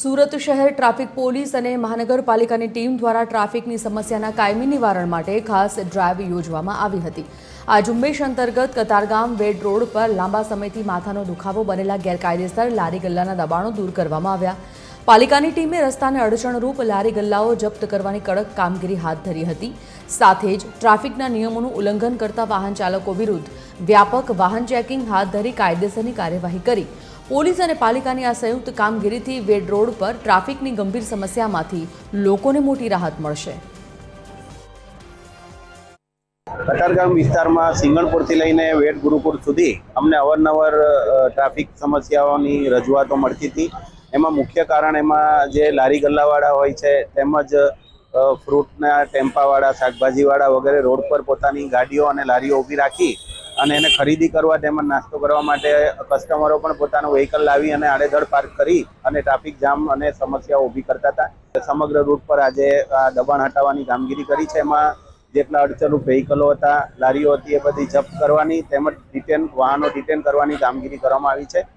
સુરત શહેર traffic police અને મહાનગરપાલિકાની ટીમ દ્વારા ટ્રાફિકની સમસ્યાના કાયમી નિવારણ માટે ખાસ ડ્રાઈવ યોજવામાં આવી હતી। આ ઝુંબેશ અંતર્ગત કતારગામ વેડ રોડ પર લાંબા સમયથી માથાનો દુખાવો બનેલા ગેરકાયદેસર લારી ગલ્લાના દબાણો દૂર કરવામાં આવ્યા। પાલિકાની ટીમે રસ્તાને અડચણરૂપ લારી ગલ્લાઓ જપ્ત કરવાની કડક કામગીરી હાથ ધરી હતી। સાથે જ ટ્રાફિકના નિયમોનું ઉલ્લંઘન કરતા વાહન ચાલકો વિરુદ્ધ વ્યાપક વાહન ચેકિંગ હાથ ધરી કાયદેસરની કાર્યવાહી કરી। પોલીસ અને પાલિકાની આ સંયુક્ત કામગીરીથી વેડ રોડ પર ટ્રાફિકની ગંભીર સમસ્યામાંથી લોકોને મોટી રાહત મળશે। કતારગામ વિસ્તારમાં સિંગણપુરથી લઈને વેડ ગુરુકુળ સુધી અમને અવારનવાર ટ્રાફિક સમસ્યાઓની રજૂઆતો મળતી હતી। એમાં મુખ્ય કારણ એમાં જે લારી ગલ્લાવાળા હોય છે તેમજ ફ્રૂટના ટેમ્પાવાળા, શાકભાજીવાળા વગેરે રોડ પર પોતાની ગાડીઓ અને લારીઓ ઊભી રાખી અને એને ખરીદી કરવા તેમજ નાસ્તો કરવા માટે કસ્ટમરો પણ પોતાનું વ્હીકલ લાવી અને આડેધડ પાર્ક કરી અને ટ્રાફિક જામ અને સમસ્યાઓ ઊભી કરતા હતા। સમગ્ર રૂટ પર આજે આ દબાણ હટાવવાની કામગીરી કરી છે। એમાં જેટલા અડચણરૂપ વ્હીકલો હતા, લારીઓ હતી, એ બધી જપ્ત કરવાની તેમજ વાહનો ડિટેન કરવાની કામગીરી કરવામાં આવી છે।